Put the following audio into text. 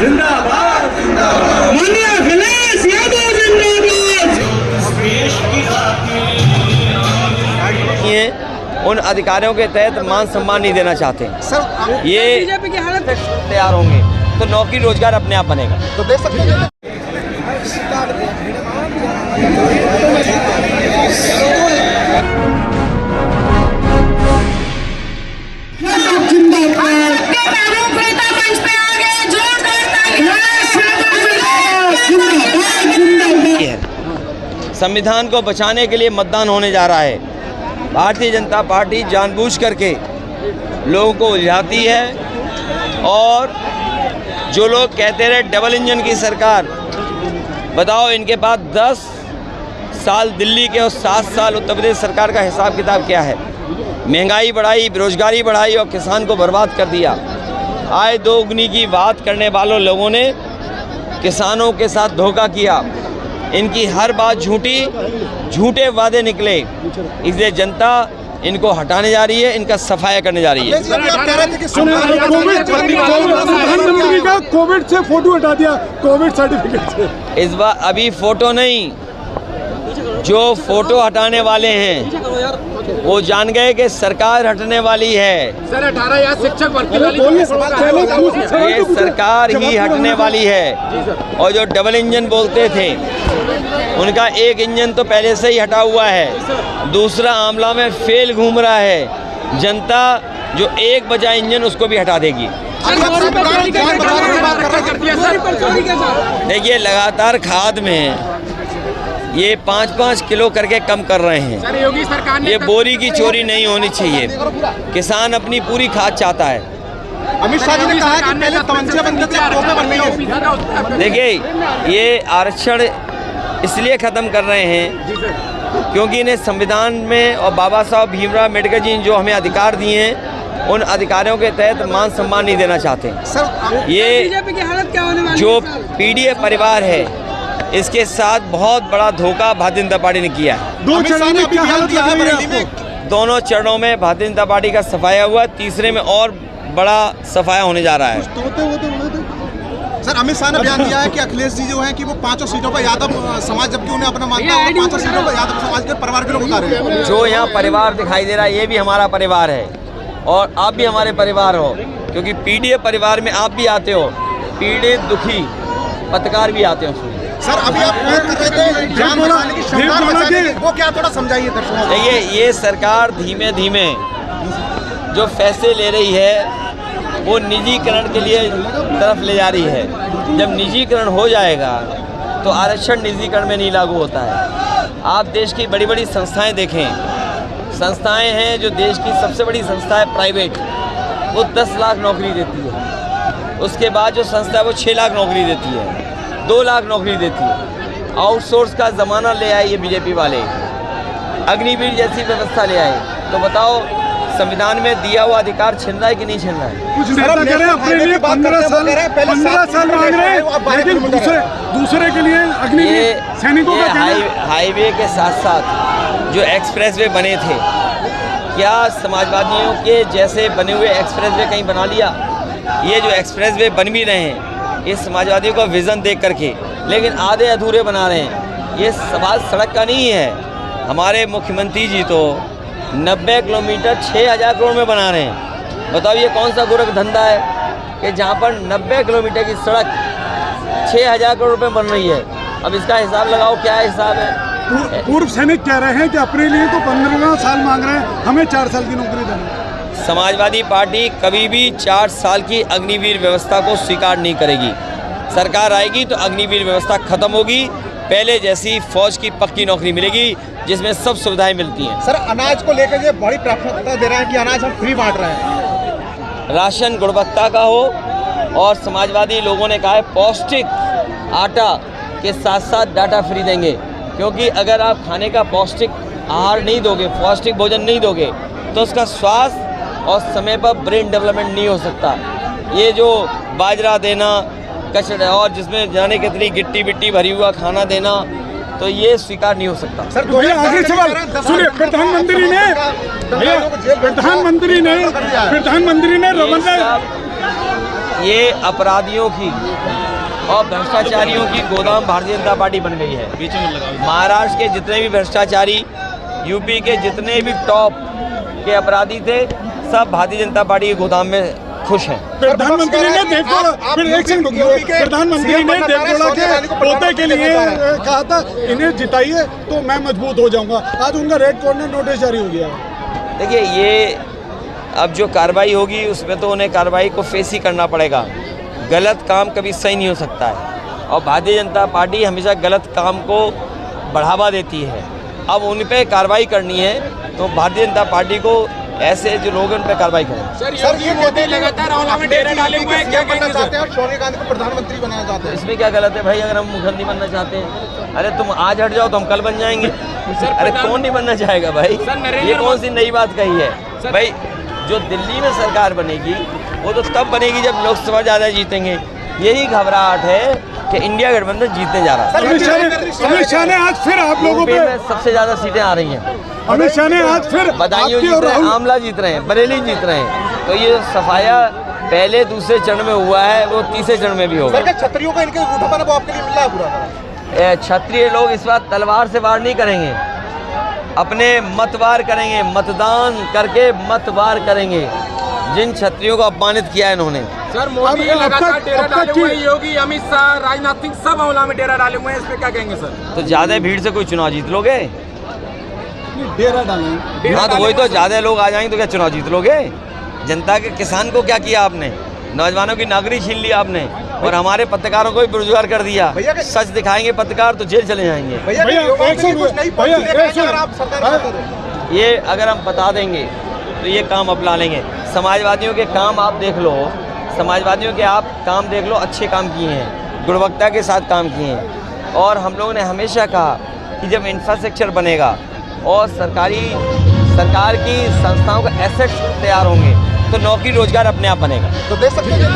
जिंदाबाद माननीय अखिलेश यादव जिंदाबाद। ये उन अधिकारियों के तहत मान सम्मान नहीं देना चाहते सर। ये बीजेपी की हालत तैयार होंगे तो नौकरी रोजगार अपने आप बनेगा। तो देख सकते हैं संविधान को बचाने के लिए मतदान होने जा रहा है। भारतीय जनता पार्टी जानबूझ करके लोगों को उलझाती है और जो लोग कहते रहे डबल इंजन की सरकार, बताओ इनके पास 10 साल दिल्ली के और 7 साल उत्तर प्रदेश सरकार का हिसाब किताब क्या है। महंगाई बढ़ाई, बेरोजगारी बढ़ाई और किसान को बर्बाद कर दिया। आय दोगुनी की बात करने वालों लोगों ने किसानों के साथ धोखा किया। इनकी हर बात झूठी, झूठे वादे निकले, इसलिए जनता इनको हटाने जा रही है, इनका सफाया करने जा रही है। प्रधानमंत्री का कोविड से फोटो हटा दिया, कोविड सर्टिफिकेट से। इस बार अभी फोटो नहीं, जो फोटो हटाने वाले हैं वो जान गए कि सरकार हटने वाली है। सर 18 या शिक्षक भर्ती वाली ये सरकार ही हटने वाली है। और जो डबल इंजन बोलते थे उनका एक इंजन तो पहले से ही हटा हुआ है, दूसरा आमला में फेल घूम रहा है। जनता जो एक बचा इंजन उसको भी हटा देगी। देखिए लगातार खाद में ये 5-5 किलो करके कम कर रहे हैं। योगी सरकार ने ये बोरी की चोरी नहीं होनी चाहिए। किसान अपनी पूरी खाद चाहता है। अमित शाह जी ने कहा कि पहले तमंचे बनते थे, तोपे बनते। देखिए ये आरक्षण इसलिए ख़त्म कर रहे हैं क्योंकि इन्हें संविधान में और बाबा साहब भीमराव अम्बेडकर जी ने जो हमें अधिकार दिए हैं उन अधिकारियों के तहत मान सम्मान नहीं देना चाहते। ये बीजेपी की हालत क्या होने वाली जो पीडीए परिवार है इसके साथ बहुत बड़ा धोखा भारतीय जनता पार्टी ने किया है। दोनों चरणों में भारतीय जनता पार्टी का सफाया हुआ, तीसरे में और बड़ा सफाया होने जा रहा है। सर अमित शाह ने बयान दिया है कि अखिलेश जी जो हैं कि वो 5 सीटों पर यादव समाज, जबकि उन्हें अपना मानता है, 5 सीटों पर यादव समाज के परिवार के लोग उतारे हैं। जो यहाँ परिवार दिखाई दे रहा है ये भी हमारा परिवार है और आप भी हमारे परिवार हो, क्योंकि पीडीए परिवार में आप भी आते हो। पीड़ित दुखी पत्रकार भी आते हो। सर अभी आप बात कर रहे थे जान बचाने की, क्षमता बचाने की, वो क्या थोड़ा समझाइए दर्शकों। देखिए ये सरकार धीमे धीमे जो फैसले ले रही है वो निजीकरण के लिए तरफ ले जा रही है। जब निजीकरण हो जाएगा तो आरक्षण निजीकरण में नहीं लागू होता है। आप देश की बड़ी बड़ी संस्थाएं देखें, संस्थाएं हैं जो देश की सबसे बड़ी संस्था है प्राइवेट, वो 10 लाख नौकरी देती है। उसके बाद जो संस्था है वो 6 लाख नौकरी देती है, 2 लाख नौकरी देती है। आउटसोर्स का ज़माना ले आए ये बीजेपी वाले, अग्निवीर जैसी व्यवस्था ले आए। तो बताओ संविधान में दिया हुआ अधिकार छिन रहा है कि नहीं छिन रहा है? कुछ नेता कह रहे हैं अपने लिए 15 साल मांग रहे हैं, लेकिन दूसरे के लिए अग्निवीर सैनिकों का कहना है। हाईवे के साथ साथ जो एक्सप्रेसवे बने थे, क्या समाजवादियों के जैसे बने हुए एक्सप्रेसवे कहीं बना लिया? ये जो एक्सप्रेसवे बन भी रहे हैं ये समाजवादियों का विज़न देख करके, लेकिन आधे अधूरे बना रहे हैं। ये सवाल सड़क का नहीं है। हमारे मुख्यमंत्री जी तो 90 किलोमीटर 6000 करोड़ में बना रहे हैं। बताओ ये कौन सा गोरख धंधा है कि जहाँ पर 90 किलोमीटर की सड़क 6000 करोड़ में बन रही है? अब इसका हिसाब लगाओ, क्या हिसाब है? पूर्व सैनिक कह रहे हैं कि अपने लिए तो 15 साल मांग रहे हैं, हमें 4 साल की नौकरी देनी। समाजवादी पार्टी कभी भी 4 साल की अग्निवीर व्यवस्था को स्वीकार नहीं करेगी। सरकार आएगी तो अग्निवीर व्यवस्था खत्म होगी, पहले जैसी फौज की पक्की नौकरी मिलेगी जिसमें सब सुविधाएं मिलती हैं। सर अनाज को लेकर ये बड़ी प्राथमिकता दे रहे हैं कि अनाज हम फ्री बांट रहे हैं। राशन गुणवत्ता का हो, और समाजवादी लोगों ने कहा है पौष्टिक आटा के साथ साथ डाटा फ्री देंगे, क्योंकि अगर आप खाने का पौष्टिक आहार नहीं दोगे, पौष्टिक भोजन नहीं दोगे तो उसका स्वास्थ्य और समय पर ब्रेन डेवलपमेंट नहीं हो सकता। ये जो बाजरा देना, कचरा और जिसमें जाने कितनी गिट्टी बिट्टी भरी हुआ खाना देना, तो ये स्वीकार नहीं हो सकता। सर आखिरी सवाल सुनिए, प्रधानमंत्री ने ये अपराधियों की और भ्रष्टाचारियों की गोदाम भारतीय जनता पार्टी बन गई है। महाराष्ट्र के जितने भी भ्रष्टाचारी, यूपी के जितने भी टॉप के अपराधी थे, सब भारतीय जनता पार्टी के गोदाम में खुश हैं। प्रधानमंत्री ने देवगौड़ा प्रधानमंत्री ने देवगौड़ा के पोते के लिए कहा था इन्हें जिताइए तो मैं मजबूत हो जाऊंगा। आज उनका रेड कॉर्नर नोटिस जारी हो गया। देखिए, ये अब जो कार्रवाई होगी उसमें तो उन्हें कार्रवाई को फेस ही करना पड़ेगा। गलत काम कभी सही नहीं हो सकता है और भारतीय जनता पार्टी हमेशा गलत काम को बढ़ावा देती है। अब उन पे कार्रवाई करनी है तो भारतीय जनता पार्टी को ऐसे जो लोग उन पे कार्रवाई करें। सर ये मोदी लगातार आंवला में डेरा डाले हुए हैं, क्या करना चाहते हैं और सोनिया गांधी को प्रधानमंत्री बनाना चाहते हैं? इसमें क्या गलत है भाई? अगर हम मुख्यमंत्री बनना चाहते हैं, अरे तुम आज हट जाओ तो हम कल बन जाएंगे। अरे कौन नहीं बनना चाहेगा भाई? ये कौन सी नई बात कही है भाई? जो दिल्ली में सरकार बनेगी वो तो तब बनेगी जब लोकसभा ज़्यादा जीतेंगे। यही घबराहट है कि इंडिया गठबंधन जीतने जा रहा है। अमित शाह ने आज फिर आप लोगों पे सबसे ज़्यादा सीटें आ रही हैं। अमित शाह ने आज फिर बदायूं जीत रहे हैं, आमला जीत रहे हैं, बरेली जीत रहे हैं। तो ये सफाया पहले दूसरे चरण में हुआ है, वो तीसरे चरण में भी होगा। छत्रियों का इनके उठापन वो आपके लिए मिल रहा है पूरा? क्षत्रिय लोग इस बार तलवार से वार नहीं करेंगे, अपने मत वार करेंगे, मतदान करके मत वार करेंगे। जिन क्षत्रियों को अपमानित किया है इन्होंने। सर मोदी लगातार डेरा डाले हुए हैं, योगी, अमित शाह, राजनाथ सिंह सब आंवला में डेरा डाले हुए हैं, इस पे क्या कहेंगे सर? तो ज़्यादा भीड़ से कोई चुनाव जीत लोगे? डेरा डालेंगे। हाँ, तो वही तो, ज़्यादा लोग आ जाएंगे तो क्या चुनाव जीत लोगे? जनता के किसान को क्या किया आपने? नौजवानों की नौकरी छीन ली आपने और हमारे पत्रकारों को भी बेरोजगार कर दिया। सच दिखाएंगे पत्रकार तो जेल चले जाएंगे। ये अगर हम बता देंगे तो ये काम अपना लेंगे। समाजवादियों के काम आप देख लो, समाजवादियों के आप काम देख लो, अच्छे काम किए हैं, गुणवत्ता के साथ काम किए हैं। और हम लोगों ने हमेशा कहा कि जब इंफ्रास्ट्रक्चर बनेगा और सरकार की संस्थाओं का एसेट्स तैयार होंगे तो नौकरी रोजगार अपने आप बनेगा। तो देख सकते हैं